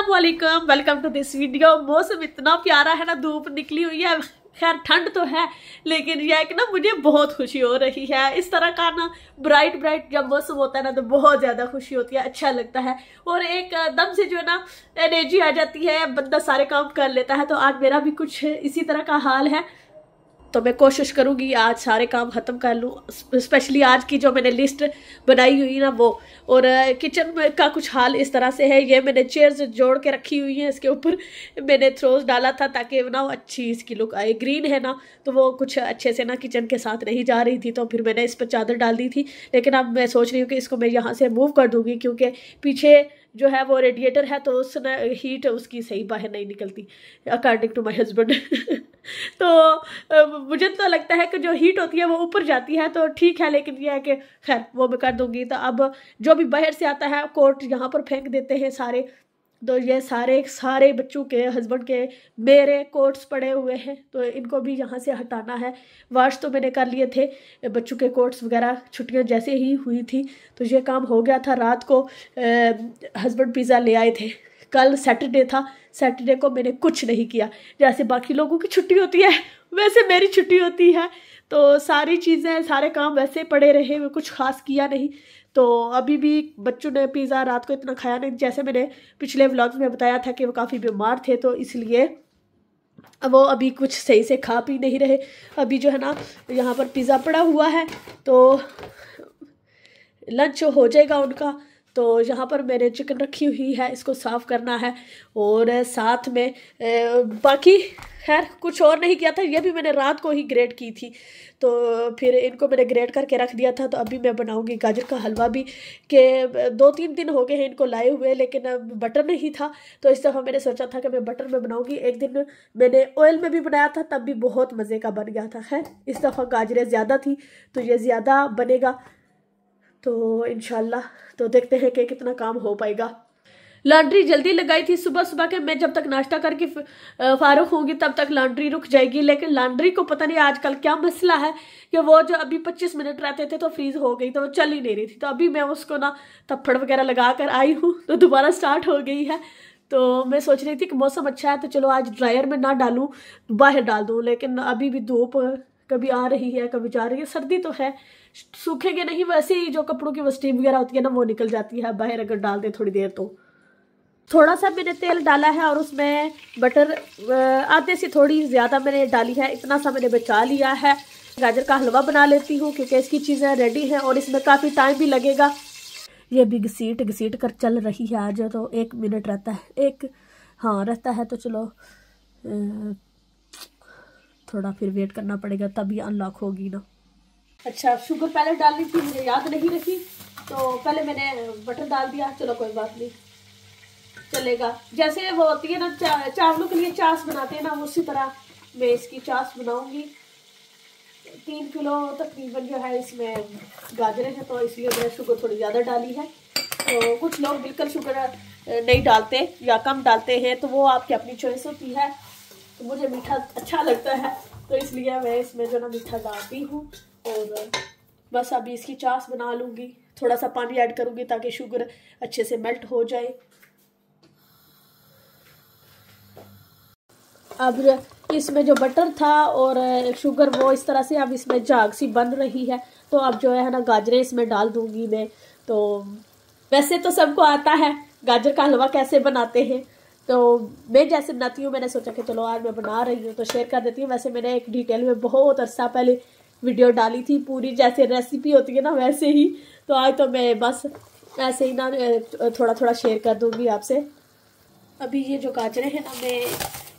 अस्सलामुअलैकुम, welcome to this video. मौसम इतना प्यारा है ना, धूप निकली हुई है। खैर ठंड तो है लेकिन यह है कि ना मुझे बहुत खुशी हो रही है। इस तरह का ना ब्राइट ब्राइट जब मौसम होता है ना तो बहुत ज़्यादा खुशी होती है, अच्छा लगता है और एक दम से जो है ना एनर्जी आ जाती है, बंदा सारे काम कर लेता है। तो आज मेरा भी कुछ इसी तरह का हाल है, तो मैं कोशिश करूंगी आज सारे काम ख़त्म कर लूँ। स्पेशली आज की जो मैंने लिस्ट बनाई हुई ना वो, और किचन में का कुछ हाल इस तरह से है। ये मैंने चेयर्स जोड़ के रखी हुई हैं, इसके ऊपर मैंने थ्रोस डाला था ताकि ना अच्छी इसकी लुक आए। ग्रीन है ना तो वो कुछ अच्छे से ना किचन के साथ नहीं जा रही थी, तो फिर मैंने इस पर चादर डाल दी थी। लेकिन अब मैं सोच रही हूँ कि इसको मैं यहाँ से मूव कर दूँगी, क्योंकि पीछे जो है वो रेडिएटर है तो उस हीट उसकी सही बाहर नहीं निकलती अकॉर्डिंग टू माय हस्बैंड। तो मुझे तो लगता है कि जो हीट होती है वो ऊपर जाती है तो ठीक है, लेकिन यह है कि खैर वो मैं कर दूंगी। तो अब जो भी बाहर से आता है कोट यहाँ पर फेंक देते हैं सारे। तो ये सारे बच्चों के, हस्बैंड के, मेरे कोट्स पड़े हुए हैं तो इनको भी यहाँ से हटाना है। वॉश तो मैंने कर लिए थे बच्चों के कोट्स वगैरह, छुट्टियाँ जैसे ही हुई थी तो ये काम हो गया था। रात को हस्बैंड पिज़्ज़ा ले आए थे। कल सैटरडे था, सैटरडे को मैंने कुछ नहीं किया। जैसे बाकी लोगों की छुट्टी होती है वैसे मेरी छुट्टी होती है, तो सारी चीज़ें, सारे काम वैसे पड़े रहे, मैं कुछ खास किया नहीं। तो अभी भी बच्चों ने पिज़्ज़ा रात को इतना खाया नहीं। जैसे मैंने पिछले व्लॉग्स में बताया था कि वो काफ़ी बीमार थे, तो इसलिए वो अभी कुछ सही से खा पी नहीं रहे। अभी जो है ना यहाँ पर पिज़्ज़ा पड़ा हुआ है तो लंच हो जाएगा उनका। तो यहाँ पर मैंने चिकन रखी हुई है, इसको साफ़ करना है। और साथ में बाकी खैर कुछ और नहीं किया था, ये भी मैंने रात को ही ग्रेट की थी, तो फिर इनको मैंने ग्रेट करके रख दिया था। तो अभी मैं बनाऊंगी गाजर का हलवा भी, कि 2-3 दिन हो गए हैं इनको लाए हुए, लेकिन बटर नहीं था तो इस दफ़ा मैंने सोचा था कि मैं बटर में बनाऊंगी। एक दिन मैंने ऑयल में भी बनाया था, तब भी बहुत मज़े का बन गया था। खैर इस दफ़ा गाजरें ज़्यादा थी तो ये ज़्यादा बनेगा, तो इंशाल्लाह तो देखते हैं कि कितना काम हो पाएगा। लॉन्ड्री जल्दी लगाई थी सुबह सुबह के, मैं जब तक नाश्ता करके फारूक होंगी तब तक लॉन्ड्री रुक जाएगी। लेकिन लॉन्ड्री को पता नहीं आजकल क्या मसला है कि वो जो अभी 25 मिनट रहते थे तो फ्रीज हो गई, तो वो चल ही नहीं रही थी। तो अभी मैं उसको ना थप्पड़ वगैरह लगा कर आई हूँ तो दोबारा स्टार्ट हो गई है। तो मैं सोच रही थी कि मौसम अच्छा है तो चलो आज ड्रायर में ना डालूँ, बाहर डाल दूँ, लेकिन अभी भी धूप कभी आ रही है कभी जा रही है। सर्दी तो है, सूखेंगे नहीं, वैसे ही जो कपड़ों की स्टीम वगैरह होती है ना वो निकल जाती है बाहर अगर डाल दे थोड़ी देर। तो थोड़ा सा मैंने तेल डाला है और उसमें बटर आधे से थोड़ी ज़्यादा मैंने डाली है, इतना सा मैंने बचा लिया है। गाजर का हलवा बना लेती हूँ क्योंकि इसकी चीज़ें रेडी हैं और इसमें काफ़ी टाइम भी लगेगा। ये भी घसीट कर चल रही है आज, तो 1 मिनट रहता है, हाँ रहता है, तो चलो थोड़ा फिर वेट करना पड़ेगा तभी अनलॉक होगी ना। अच्छा शुगर पहले डालनी थी, मुझे याद नहीं रखी, तो पहले मैंने बटर डाल दिया। चलो कोई बात नहीं, चलेगा। जैसे वो होती है ना चावलों के लिए चास बनाते हैं ना, उसी तरह मैं इसकी चास बनाऊंगी। 3 किलो तकरीबन जो है इसमें गाजरें हैं, तो इसलिए मैंने शुगर थोड़ी ज़्यादा डाली है। तो कुछ लोग बिल्कुल शुगर नहीं डालते या कम डालते हैं, तो वो आपकी अपनी चॉइस होती है। तो मुझे मीठा अच्छा लगता है तो इसलिए मैं इसमें जो ना मीठा डालती हूँ। और बस अभी इसकी चास बना लूँगी, थोड़ा सा पानी ऐड करूँगी ताकि शुगर अच्छे से मेल्ट हो जाए। अब इसमें जो बटर था और शुगर वो इस तरह से अब इसमें झाग सी बन रही है, तो अब जो है ना गाजरें इसमें डाल दूँगी मैं। तो वैसे तो सबको आता है गाजर का हलवा कैसे बनाते हैं, तो मैं जैसे बनाती हूँ मैंने सोचा कि चलो आज मैं बना रही हूँ तो शेयर कर देती हूँ। वैसे मैंने एक डिटेल में बहुत अर्सा पहले वीडियो डाली थी, पूरी जैसे रेसिपी होती है ना वैसे ही। तो आज तो मैं बस ऐसे ही ना थोड़ा थोड़ा शेयर कर दूँगी आपसे। अभी ये जो गाजरें हैं ना मैं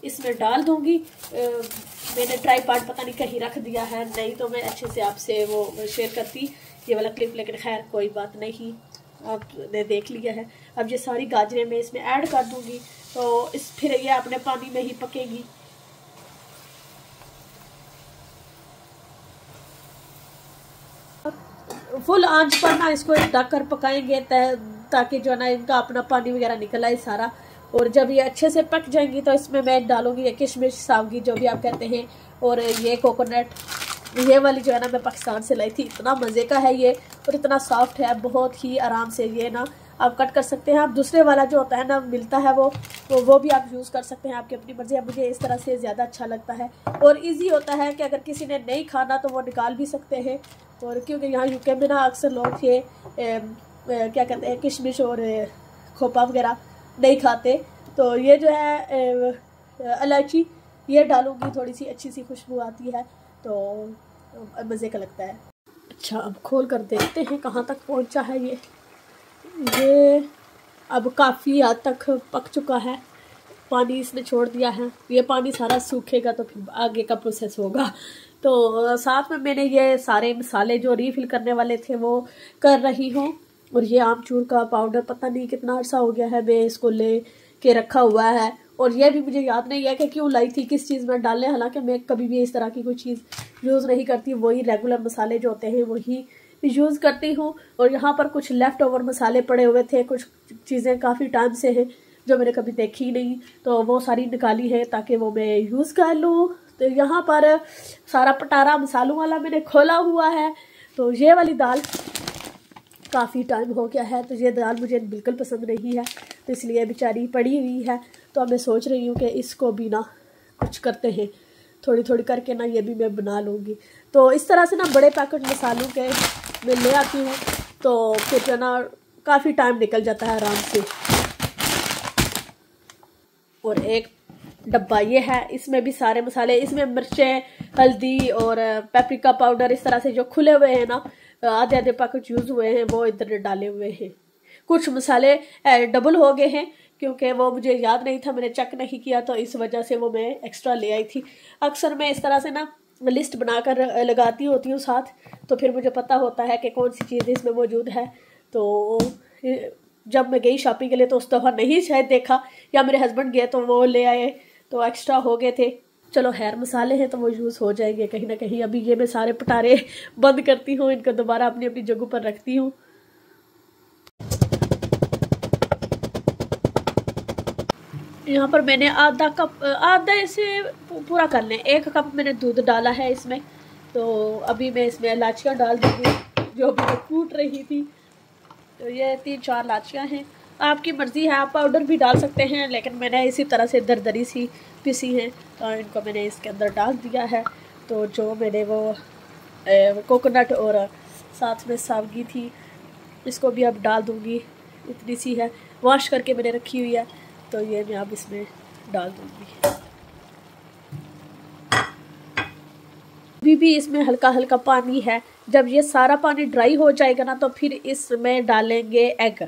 इसमें डाल दूँगी। मैंने ट्राईपॉड पता नहीं कहीं रख दिया है, नहीं तो मैं अच्छे से आपसे वो शेयर करती ये वाला क्लिप, लेकिन खैर कोई बात नहीं, आपने देख लिया है। अब ये सारी गाजरें मैं इसमें ऐड कर दूँगी, तो फिर ये अपने पानी में ही पकेगी। फुल आंच पर ना इसको ढक कर पकाएंगे ताकि जो ना इनका अपना पानी वगैरह निकल आए सारा। और जब ये अच्छे से पक जाएंगी तो इसमें मैं डालूंगी ये किशमिश, सावगी जो भी आप कहते हैं, और ये कोकोनट। ये वाली जो है ना मैं पाकिस्तान से लाई थी, इतना मज़े का है ये और इतना सॉफ्ट है, बहुत ही आराम से ये ना आप कट कर सकते हैं। आप दूसरे वाला जो होता है ना मिलता है वो भी आप यूज़ कर सकते हैं, आपकी अपनी मर्जी है। मुझे इस तरह से ज़्यादा अच्छा लगता है और इजी होता है कि अगर किसी ने नहीं खाना तो वो निकाल भी सकते हैं। और क्योंकि यहाँ यूके में ना अक्सर लोग ये क्या कहते हैं किशमिश और खोपा वगैरह नहीं खाते, तो ये जो है इलायची ये डालूंगी, थोड़ी सी अच्छी सी खुशबू आती है तो मज़े का लगता है। अच्छा, अब खोल कर देखते हैं कहाँ तक पहुँचा है ये अब काफ़ी हद तक पक चुका है, पानी इसने छोड़ दिया है। ये पानी सारा सूखेगा तो फिर आगे का प्रोसेस होगा। तो साथ में मैंने ये सारे मसाले जो रीफिल करने वाले थे वो कर रही हूँ। और ये आमचूर का पाउडर पता नहीं कितना अर्सा हो गया है मैं इसको ले के रखा हुआ है, और यह भी मुझे याद नहीं है कि क्यों लाई थी, किस चीज़ में डालने। हालांकि मैं कभी भी इस तरह की कोई चीज़ यूज़ नहीं करती, वही रेगुलर मसाले जो होते हैं वही यूज़ करती हूँ। और यहाँ पर कुछ लेफ़्ट ओवर मसाले पड़े हुए थे, कुछ चीज़ें काफ़ी टाइम से हैं जो मैंने कभी देखी नहीं, तो वो सारी निकाली है ताकि वो मैं यूज़ कर लूँ। तो यहाँ पर सारा पटारा मसालों वाला मैंने खोला हुआ है। तो ये वाली दाल काफ़ी टाइम हो गया है, तो ये दाल मुझे बिल्कुल पसंद नहीं है, तो इसलिए बेचारी पड़ी हुई है। तो अब मैं सोच रही हूँ कि इसको भी ना कुछ करते हैं, थोड़ी थोड़ी करके ना ये भी मैं बना लूँगी। तो इस तरह से ना बड़े पैकेट मसालों के मैं ले आती हूँ, तो फिर जो ना काफ़ी टाइम निकल जाता है आराम से। और एक डब्बा ये है, इसमें भी सारे मसाले, इसमें मिर्चें, हल्दी और पेपरिका पाउडर, इस तरह से जो खुले हुए हैं ना आधे आधे पैकेट यूज़ हुए हैं वो इधर डाले हुए हैं। कुछ मसाले डबल हो गए हैं क्योंकि वो मुझे याद नहीं था, मैंने चेक नहीं किया, तो इस वजह से वो मैं एक्स्ट्रा ले आई थी। अक्सर मैं इस तरह से ना लिस्ट बनाकर लगाती होती हूँ साथ, तो फिर मुझे पता होता है कि कौन सी चीज़ इसमें मौजूद है। तो जब मैं गई शॉपिंग के लिए तो उस दफ़ा नहीं शायद देखा, या मेरे हस्बैंड गए तो वो ले आए, तो एक्स्ट्रा हो गए थे। चलो खैर मसाले हैं तो वो यूज़ हो जाएंगे कहीं ना कहीं। अभी ये मैं सारे पटारे बंद करती हूँ, इनको दोबारा अपनी अपनी जगह पर रखती हूँ। यहाँ पर मैंने आधा कप, आधा ऐसे पूरा कर लें, 1 कप मैंने दूध डाला है इसमें। तो अभी मैं इसमें इलायचियाँ डाल दूँगी जो अभी मैं कूट रही थी। तो ये 3-4 इलायचियाँ हैं, आपकी मर्ज़ी है, आप पाउडर भी डाल सकते हैं, लेकिन मैंने इसी तरह से दरदरी सी पिसी हैं और इनको मैंने इसके अंदर डाल दिया है। तो जो मैंने वो कोकोनट और साथ में सावगी थी इसको भी अब डाल दूँगी, इतनी सी है, वॉश करके मैंने रखी हुई है, तो ये मैं अब इसमें डाल दूँगी। अभी भी इसमें हल्का हल्का पानी है, जब ये सारा पानी ड्राई हो जाएगा ना तो फिर इसमें डालेंगे एग।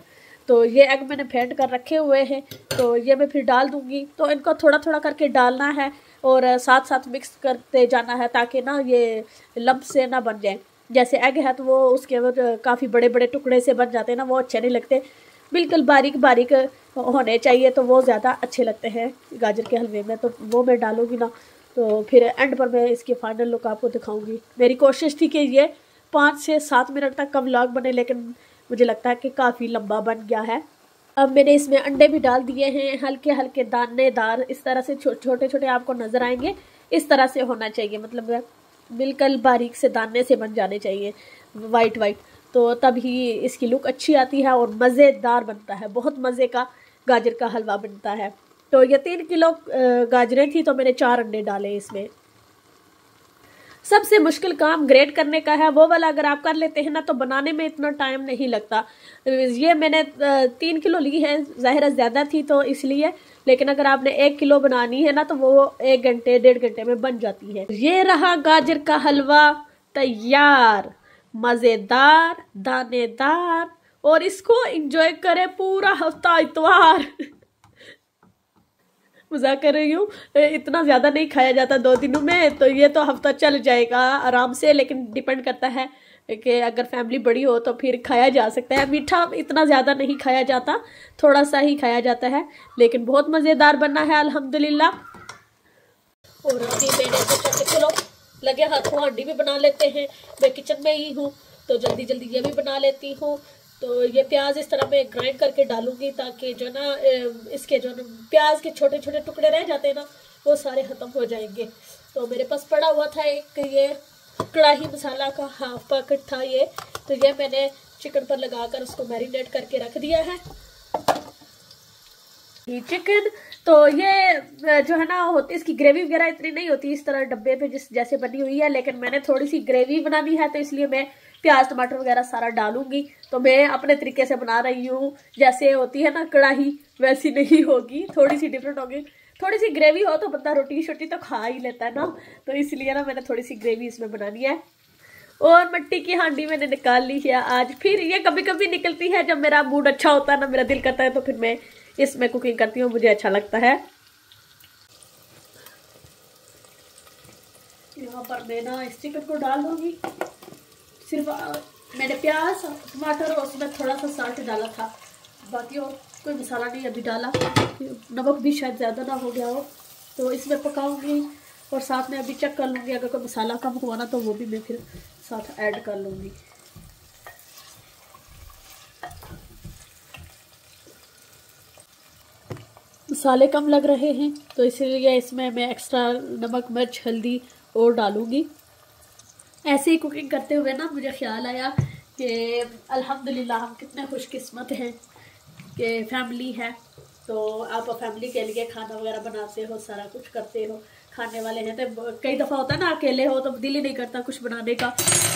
तो ये एग मैंने फेंट कर रखे हुए हैं, तो ये मैं फिर डाल दूँगी। तो इनको थोड़ा थोड़ा करके डालना है और साथ साथ मिक्स करते जाना है ताकि ना ये लम्प से ना बन जाए। जैसे एग है तो वो उसके काफ़ी बड़े बड़े टुकड़े से बन जाते हैं ना, वो अच्छे नहीं लगते, बिल्कुल बारीक बारीक होने चाहिए, तो वो ज़्यादा अच्छे लगते हैं गाजर के हलवे में। तो वो मैं डालूँगी ना, तो फिर एंड पर मैं इसकी फाइनल लुक आपको दिखाऊंगी। मेरी कोशिश थी कि ये 5 से 7 मिनट तक का व्लॉग बने, लेकिन मुझे लगता है कि काफ़ी लंबा बन गया है। अब मैंने इसमें अंडे भी डाल दिए हैं, हल्के हल्के दानेदार, इस तरह से छोटे छोटे आपको नज़र आएंगे, इस तरह से होना चाहिए, मतलब बिल्कुल बारीक से दाने से बन जाने चाहिए, वाइट वाइट, तो तभी इसकी लुक अच्छी आती है और मज़ेदार बनता है, बहुत मज़े का गाजर का हलवा बनता है। तो ये 3 किलो गाजरें थी तो मैंने 4 अंडे डाले इसमें। सबसे मुश्किल काम ग्रेट करने का है, वो वाला अगर आप कर लेते हैं ना तो बनाने में इतना टाइम नहीं लगता। ये मैंने 3 किलो ली है, ज़ाहिर ज़्यादा थी तो इसलिए, लेकिन अगर आपने 1 किलो बनानी है ना तो वो 1 घंटे 1.5 घंटे में बन जाती है। ये रहा गाजर का हलवा तैयार, मज़ेदार, दानेदार, और इसको एंजॉय करें पूरा हफ्ता इतवार। मजाक कर रही हूँ, इतना ज़्यादा नहीं खाया जाता 2 दिनों में, तो ये तो हफ्ता चल जाएगा आराम से, लेकिन डिपेंड करता है कि अगर फैमिली बड़ी हो तो फिर खाया जा सकता है। मीठा इतना ज़्यादा नहीं खाया जाता, थोड़ा सा ही खाया जाता है, लेकिन बहुत मज़ेदार बना है अल्हम्दुलिल्लाह। और अभी मैंने सोचा कि चलो लगे हाथों हांडी भी बना लेते हैं, मैं किचन में ही हूँ तो जल्दी जल्दी ये भी बना लेती हूँ। तो ये प्याज इस तरह मैं ग्राइंड करके डालूंगी ताकि जो ना इसके जो प्याज के छोटे छोटे टुकड़े रह जाते हैं ना वो सारे ख़त्म हो जाएंगे। तो मेरे पास पड़ा हुआ था एक ये कढ़ाई मसाला का 1/2 पैकेट था ये, तो ये मैंने चिकन पर लगाकर उसको मैरिनेट करके रख दिया है। ये चिकन तो ये जो है ना होती, इसकी ग्रेवी वगैरह इतनी नहीं होती इस तरह डब्बे पे जैसे बनी हुई है, लेकिन मैंने थोड़ी सी ग्रेवी बनानी है तो इसलिए मैं प्याज टमाटर वगैरह सारा डालूंगी। तो मैं अपने तरीके से बना रही हूँ, जैसे होती है ना कढ़ाई वैसी नहीं होगी, थोड़ी सी डिफरेंट होगी। थोड़ी सी ग्रेवी हो तो बंदा रोटी छोटी तो खा ही लेता है ना, तो इसलिए ना मैंने थोड़ी सी ग्रेवी इसमें बनानी है। और मिट्टी की हांडी मैंने निकाल ली है आज। फिर ये कभी कभी निकलती है जब मेरा मूड अच्छा होता है ना, मेरा दिल करता है, तो फिर मैं इसमें कुकिंग करती हूँ, मुझे अच्छा लगता है। यहाँ पर मैं ना इस चिकन को डाल दूंगी। सिर्फ मैंने प्याज टमाटर और उसमें थोड़ा सा साल्ट डाला था, बाकी और कोई मसाला नहीं अभी डाला। नमक भी शायद ज़्यादा ना हो गया हो, तो इसमें पकाऊंगी और साथ में अभी चेक कर लूँगी, अगर कोई मसाला कम हुआ ना तो वो भी मैं फिर साथ ऐड कर लूँगी। मसाले कम लग रहे हैं तो इसीलिए इसमें मैं एक्स्ट्रा नमक मिर्च हल्दी और डालूँगी। ऐसे ही कुकिंग करते हुए ना मुझे ख्याल आया कि अल्हम्दुलिल्लाह हम कितने खुशकिस्मत हैं कि फैमिली है, तो आप फैमिली के लिए खाना वगैरह बनाते हो, सारा कुछ करते हो, खाने वाले हैं। तो कई दफ़ा होता है ना अकेले हो तो दिल ही नहीं करता कुछ बनाने का,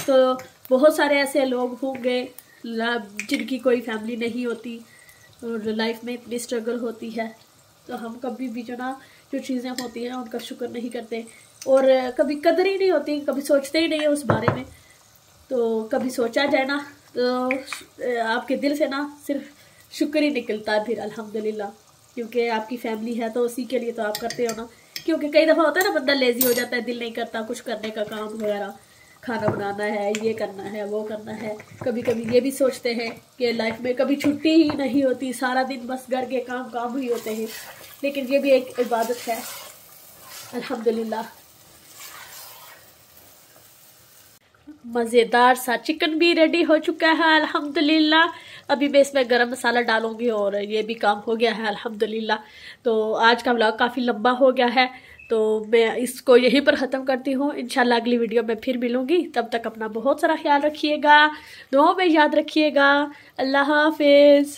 तो बहुत सारे ऐसे लोग होंगे जिनकी कोई फैमिली नहीं होती और लाइफ में इतनी स्ट्रगल होती है, तो हम कभी भी जो ना जो चीज़ें होती हैं उनका शुक्र नहीं करते और कभी कदर ही नहीं होती, कभी सोचते ही नहीं है उस बारे में। तो कभी सोचा जाए ना तो आपके दिल से ना सिर्फ शुक्र ही निकलता है फिर अल्हम्दुलिल्लाह, क्योंकि आपकी फैमिली है तो उसी के लिए तो आप करते हो ना। क्योंकि कई दफ़ा होता है ना बंदा लेजी हो जाता है, दिल नहीं करता कुछ करने का, काम वगैरह, खाना बनाना है, ये करना है, वो करना है। कभी कभी ये भी सोचते हैं कि लाइफ में कभी छुट्टी ही नहीं होती, सारा दिन बस घर के काम ही होते हैं, लेकिन ये भी एक इबादत है अल्हम्दुलिल्लाह। मज़ेदार सा चिकन भी रेडी हो चुका है अल्हम्दुलिल्लाह। अभी मैं इसमें गरम मसाला डालूंगी और ये भी काम हो गया है अल्हम्दुलिल्लाह। तो आज का व्लॉग काफ़ी लंबा हो गया है, तो मैं इसको यहीं पर ख़त्म करती हूँ। इंशाल्लाह अगली वीडियो में फिर मिलूंगी, तब तक अपना बहुत सारा ख्याल रखिएगा, दुआओं में याद रखिएगा। अल्लाह हाफिज़।